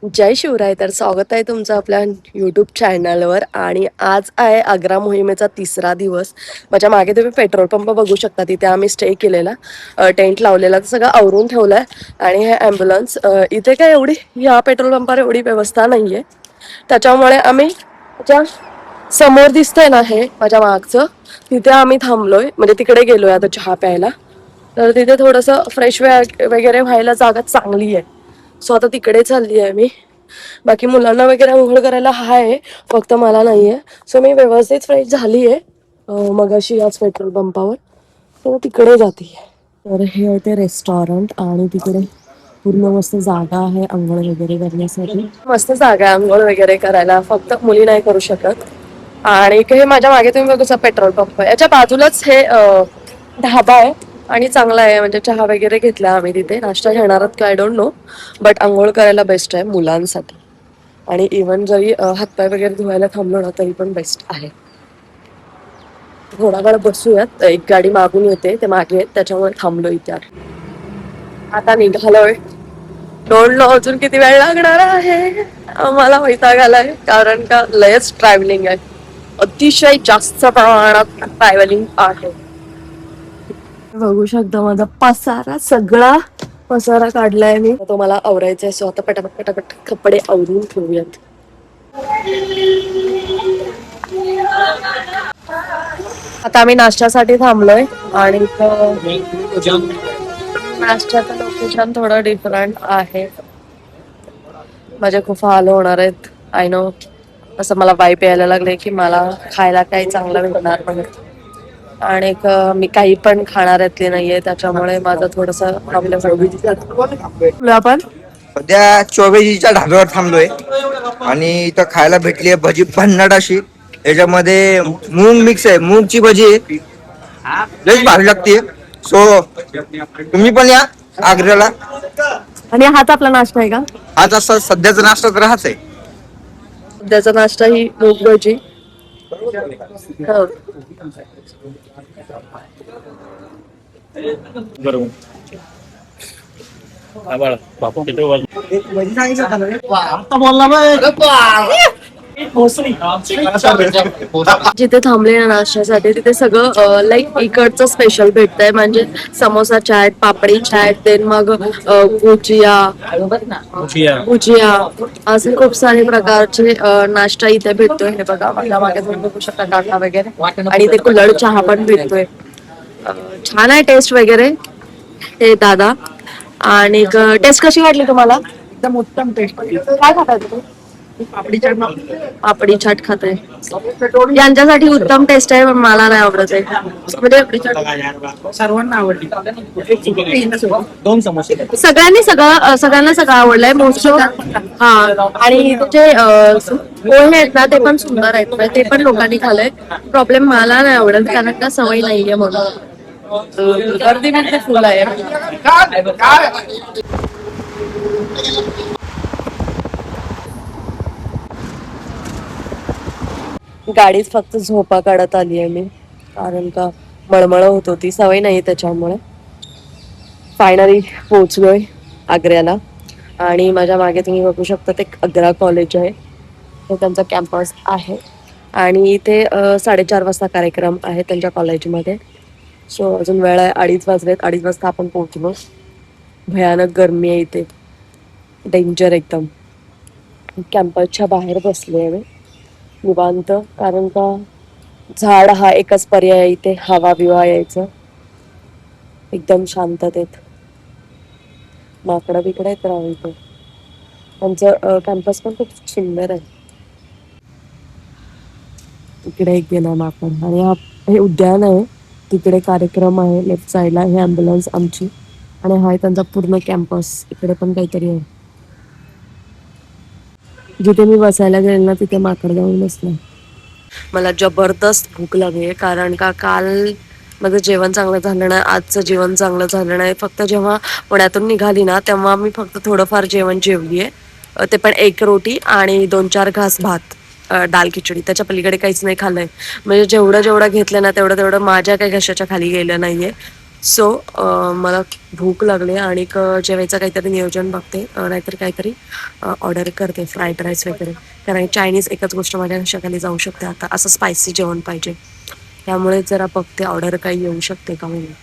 जय शिवराय. तर स्वागत आहे तुमचं आपल्या यूट्यूब चॅनलवर. आणि आज आहे आग्रा मोहिमेचा तिसरा दिवस. माझ्या मागे तुम्ही पेट्रोल पंप बघू शकता, तिथे आम्ही स्टे केलेला, टेंट लावलेला, सगळं आवरून ठेवलं आहे. आणि हे ॲम्ब्युलन्स इथे काय एवढी ह्या पेट्रोल पंपावर एवढी व्यवस्था नाही आहे, त्याच्यामुळे आम्ही ज्या समोर दिसतंय ना हे माझ्या मागचं, तिथे आम्ही थांबलोय, म्हणजे तिकडे गेलोय आता चहा प्यायला. तर तिथे थोडंसं फ्रेश वगैरे व्हायला जागा चांगली आहे. सो आता तिकडे चालली आहे मी. बाकी मुलांना वगैरे आंघोळ करायला आहे, फक्त मला नाही आहे. सो मी व्यवस्थित फ्रेश झाली आहे मगाशी याच पेट्रोल पंपावर. तर तिकडे जाते. तर हे होते रेस्टॉरंट आणि तिकडे पूर्ण मस्त जागा आहे आंघोळ वगैरे करण्यासाठी. मस्त जागा आहे आंघोळ वगैरे करायला, फक्त मुली नाही करू शकत. आणि हे माझ्या मागे तुम्ही बघू पेट्रोल पंप आहे, याच्या बाजूलाच हे ढाबा आहे आणि चांगला आहे. म्हणजे चहा वगैरे घेतला आम्ही तिथे. नाश्ता घेणार आहोत का आय डोंट नो, बट आंघोळ करायला बेस्ट आहे मुलांसाठी. आणि इवन जरी हातपाय वगैरे धुवायला थांबलो ना तरी पण बेस्ट आहे. थोडा वेळ बसूयात, एक गाडी मागून येते, ते मागे आहेत त्याच्यामुळे थांबलो इथे. आता निघालोय. डोंट नो अजून किती वेळ लागणार आहे. मला वैताग आलाय, कारण का लयच ट्रॅव्हलिंग आहे, अतिशय जास्त प्रमाणात ट्रॅव्हलिंग आहे. बघू शकता माझा पसारा, सगळा पसारा काढलाय मी. तो मला आवरायचा आहे. सो आता पटापट पटापट कपडे आवरून ठेवूयात. आता आम्ही नाश्त्यासाठी थांबलोय आणि नाश्त्याचं लोकेशन थोडं डिफरंट आहे. माझे खूप हाल होणार आहेत, आय नो. असं मला वाईप यायला लागले की मला खायला काही चांगलं भेटणार नाही. आणि मी काही पण खाणाऱ्यातली नाहीये, त्याच्यामुळे माझं थोडस प्रॉब्लेम. आपण सध्या चोबेजीच्या ढाब्यावर थांबलोय आणि इथं खायला भेटली आहे भजी भन्नाट अशी. याच्यामध्ये मूग मिक्स आहे, मूगची भजी आहे, लयच भारी लागते. सो तुम्ही पण या आग्र्याला. आणि हाच आपला नाश्ता आहे का? आज असा सध्याचा नाश्ता तर हाच आहे. सध्याचा नाश्ता ही मूग भजी. हो. बरोबर. जिथे थांबले ना नाश्त्यासाठी, तिथे सगळं लाईक इकडचं स्पेशल भेटतंय. म्हणजे समोसा चाट, पापडी चाट, देन मग भुजिया, असे खूप सारे प्रकारचे नाश्ता इथे भेटतोय. हे बघा माझ्या मागे तुम्ही बघू शकता काका वगैरे. आणि ते कुल्हड चहा पण भेटतोय. छान आहे टेस्ट वगैरे हे दादा. आणि टेस्ट कशी वाटली तुम्हाला? एकदम उत्तम टेस्ट. काय खाताय तुम्ही? पापडी चाट. पापडी चाट खाताय. यांच्यासाठी उत्तम टेस्ट आहे, पण मला नाही आवडत आहे. म्हणजे सर्वांना आवडली. सगळ्यांना सगळं आवडलंय मोस्ट. हा. आणि जे पोहे आहेत ना ते पण सुंदर आहेत, म्हणजे ते पण लोकांनी खाल्लंय. प्रॉब्लेम मला नाही आवडत, कारण का सवय नाहीये म्हणून. गर्दी म्हणजे फुल आहे. गाडीत फक्त झोपा काढत आली आहे मी, कारण का मळमळ होत होती, सवय नाही त्याच्यामुळे. फायनली पोहोचलोय आग्र्याला. आणि माझ्या मागे तुम्ही बघू शकता ते आग्रा कॉलेज आहे, तो त्यांचा कॅम्पस आहे. आणि इथे 4:30 वाजता कार्यक्रम आहे त्यांच्या कॉलेजमध्ये. सो अजून वेळ आहे, 2:30 वाजलेत. 2:30 वाजता आपण पोहोचलो. भयानक गरमी आहे इथे, डेंजर एकदम. कॅम्पसच्या बाहेर बसले आहे मी निवांत, कारण का झाड हा एकच पर्याय आहे इथे हवा बिवा यायचं. एकदम शांततेत. माकडं बिकडं आहेत राव इथे. त्यांचं कॅम्पस पण खूप सुंदर आहे. इकडे एक गेला माकड. आणि हे उद्यान आहे, तिकडे कार्यक्रम आहे लेफ्ट साईडला. हे ॲम्ब्युलन्स आमची. आणि हा आहे त्यांचा पूर्ण कॅम्पस. इकडे पण काहीतरी आहे. जिथे मी बसायला गेले ना तिथे माकड जाऊन बसलं. मला जबरदस्त भूक लागली आहे, कारण का काल माझं जेवण चांगलं झालं नाही, आजचं जेवण चांगलं झालं नाही. फक्त जेव्हा पुण्यातून निघाली ना तेव्हा मी फक्त थोडंफार जेवण जेवली आहे, ते पण 1 रोटी आणि 2-4 घास भात, दाल खिचडी. त्याच्या पलीकडे काहीच नाही खाल्लंय. म्हणजे जेवढं घेतलं ना तेवढं माझ्या काही घशाच्या खाली गेलं नाहीये. सो मला भूक लागली आणि जेवायचं काहीतरी नियोजन बघते, नाहीतर काहीतरी ऑर्डर करते फ्राईड राईस वगैरे. कारण चायनीज एकच गोष्ट माझ्या शकाली जाऊ शकते आता, असं स्पायसी जेवण पाहिजे. त्यामुळे जरा बघते ऑर्डर काही येऊ शकते का म्हणून.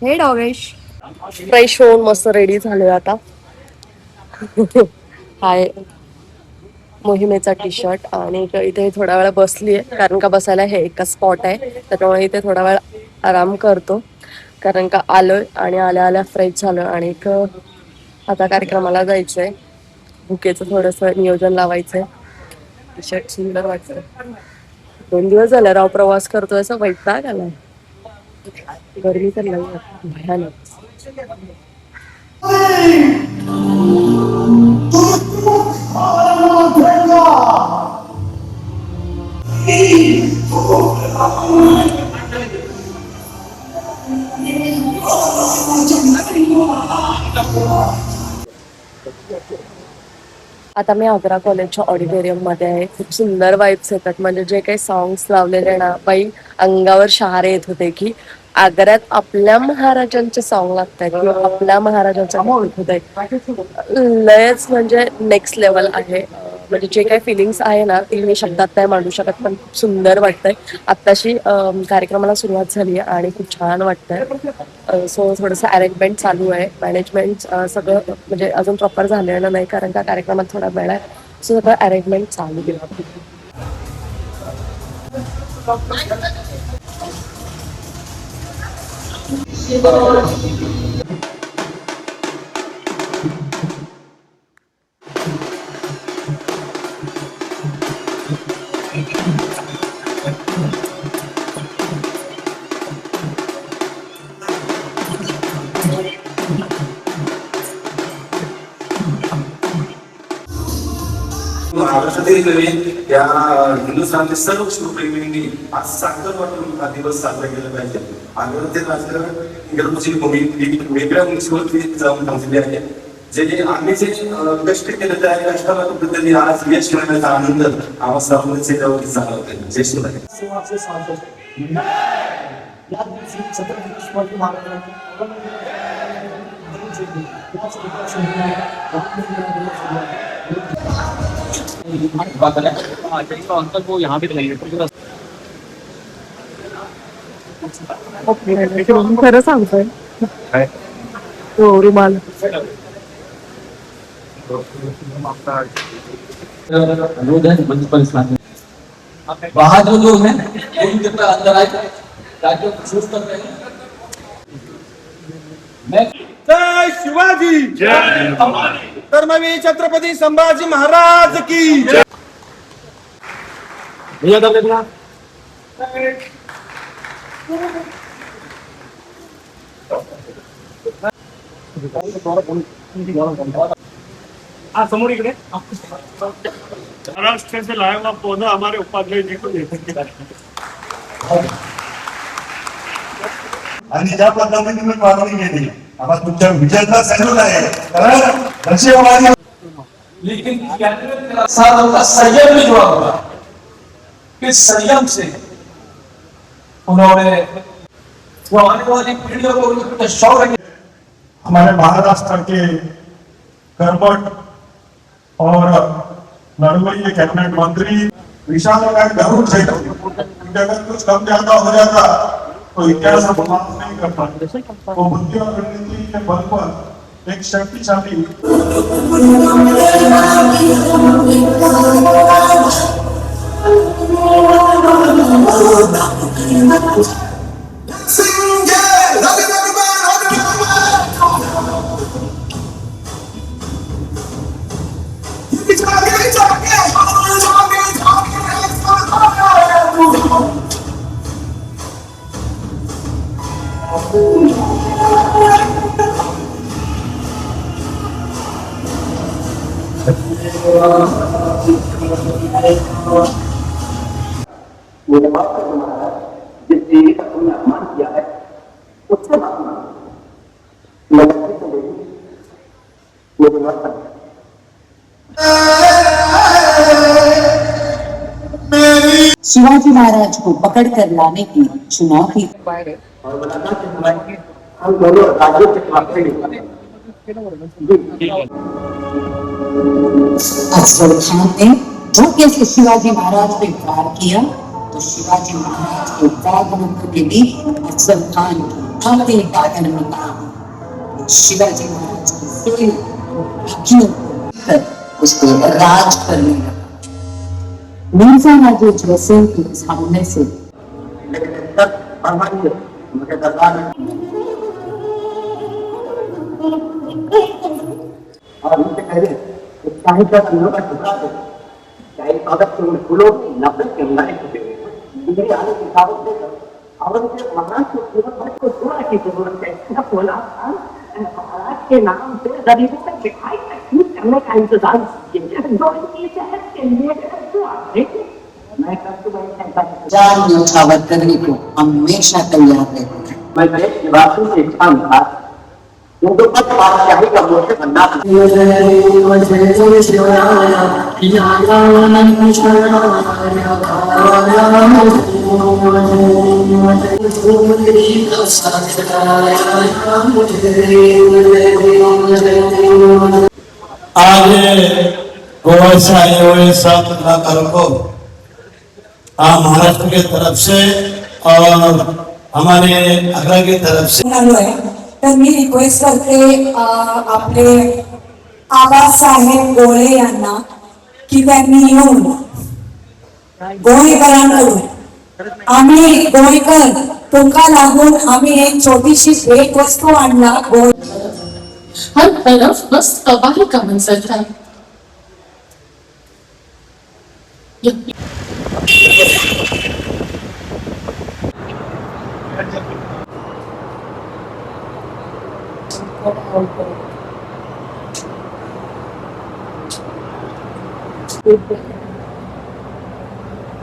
हे डॉगेश फ्रेश होऊन मस्त रेडी झालोय आता. हाय मोहिमेचा टी शर्ट आणि इथे थोडा वेळ बसली आहे, कारण का बसायला हे एका स्पॉट आहे, त्याच्यामुळे इथे थोडा वेळ आराम करतो. कारण का आलोय आणि आल्या आल्या फ्रेश झालो आणि आता कार्यक्रमाला जायचंय. भुकेचं थोडंसं नियोजन लावायचंय. टी शर्ट सुंदर वाटतंय. 2 दिवस झाले राव प्रवास करतोय, असं वैताग आलाय. गरमी तर नाही भयानक. आता मी आग्रा कॉलेजच्या ऑडिटोरियम मध्ये आहे. खूप सुंदर वाईब्स येतात. म्हणजे जे काही सॉंग्स लावलेले ना बाई, अंगावर शहारे येत होते की आग्र्यात आपल्या महाराजांचे सॉंग लागतात किंवा आपल्या महाराजांचा होत आहे. लयच म्हणजे नेक्स्ट लेवल आहे. म्हणजे जे काही फिलिंग्स आहे ना ती मी शब्दात नाही मांडू शकत, पण खूप सुंदर वाटतंय. आत्ताशी कार्यक्रमाला सुरुवात झाली आहे आणि खूप छान वाटतंय. सो थोडंसं अरेंजमेंट चालू आहे. मॅनेजमेंट सगळं म्हणजे अजून प्रॉपर झालेलं नाही, कारण का कार्यक्रमात थोडा वेळ आहे. सो सगळं अरेंजमेंट चालू केलं. महाराष्ट्रातील नव्हे त्या हिंदुस्थानचे सर्व शिवप्रेमींनी आज साखर वाटून हा दिवस साजरा केला पाहिजे. आग्र्यातील राजकारण इंग्रजी भूमी वेगळ्या उंचीवरती जाऊन थांबलेली आहे. जे आम्ही जे कष्ट केले त्या कष्टाला कुठेतरी आज यश मिळण्याचा आनंद आम्हा सर्वांना चेहऱ्यावरती जाणवतोय. जय शिवराय. वो यहाँ भी खरं सांगतोय तो रुमाल. बहादुर लोग हैं उनके पर अंदर आए ताकि महसूस कर रहे हैं. मैं जय शिवाजी, जय धर्मवीर छत्रपती संभाजी महाराज की जय. भैया कर देखना. समोर इकडे महाराष्ट्र से लाया हुआ पौधा हमारे उपाध्याय जी को दे सकते. आणि ज्या पद्धतीने तुम्ही मागणी केली आता तुमच्या विजयाचा सॅल्यूट आहे. कारण नक्षीवादी लेकिन कैबिनेट के साथ उनका संयम भी जुड़ा हुआ. इस संयम से उन्होंने वो आने वाली पीढ़ियों को उनके शौर्य हमारे महाराष्ट्र के कर्मठ और लड़वैये कैबिनेट मंत्री विशाल का जरूर थे. अगर कुछ कम ज्यादा हो जाता तो इतिहास माफ नहीं कर पाते. वो बुद्धि और रणनीति के बल पर एक शक्तिशाली शिवाजी महाराज को पकड़ कर लाने की चुनौती। अफजल खान ने धोखे से शिवाजी महाराज पे वार किया तो शिवाजी महाराज के वागनों के बीच अफजल खान की आते वागन में कहा शिवाजी महाराज की सेल अखियों कर उसको राज करने लगा। मिर्जा राजे जैसे के सामने से और उनसे कह रहे चाहे का फूलों का टुकड़ा हो चाहे स्वागत के उन फूलों की नफरत के अंगारे छुपे हुए डिग्री आने की दावत देकर और उनके महाराज को जीवन भर को दुआ की जरूरत है। न बोला महाराज के नाम से गरीबों में दिखाई तकलीफ करने का इंतजाम कीजिए जो इनकी सेहत के लिए दुआ देंगे। मैं जान न्यौछावर करने को हमेशा तैयार रहते हैं। मैं देश निवासियों से इच्छा था उनको पद बादशाही का मोर्चे बनना आज गोवा से आए हुए सब कलाकारों को महाराष्ट्र की तरफ से और हमारे आगरा की तरफ से तर मी रिक्वेस्ट करते आपले आबासाहेब गोळे यांना की त्यांनी येऊन गोळेकरांकडून आम्ही गोळेकर टोका लागून आम्ही एक छोटीशी भेट वस्तू आणला हर तरफ बस तबाही का मंजर था। Thank you.